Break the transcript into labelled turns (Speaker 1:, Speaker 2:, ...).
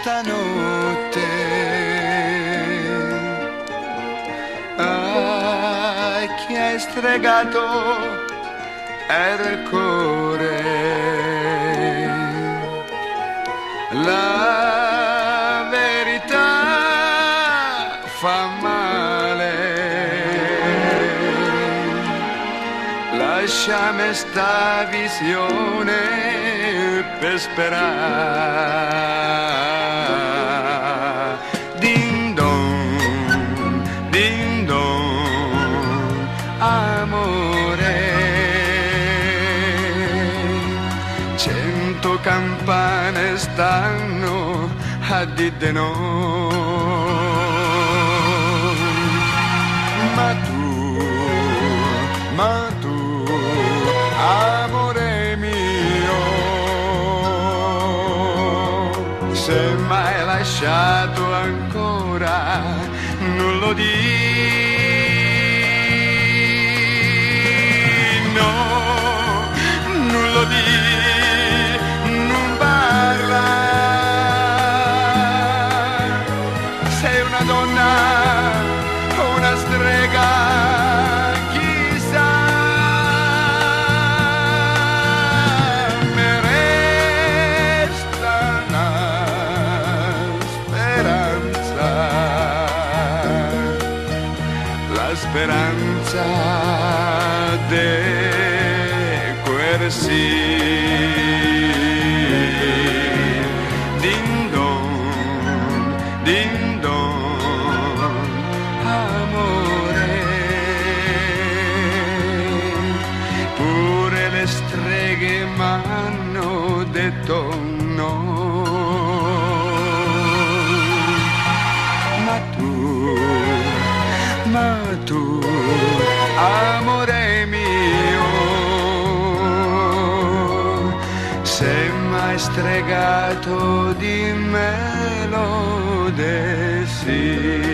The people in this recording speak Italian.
Speaker 1: stanotte. Ah, chi hai stregato il cuore, la verità fa male. Lasciami sta visione per sperare. Din don, amore. 100 campane stanno a dire no. Ma tu, amore mio, se m'hai lasciato ancora, non lo di. No, non lo di, non parla. Sei una donna, una strega. Speranza de quersi. Din don, amore. Pure le streghe m'hanno detto no. Ma tu, amore mio, se m'hai stregato di me lo dessi.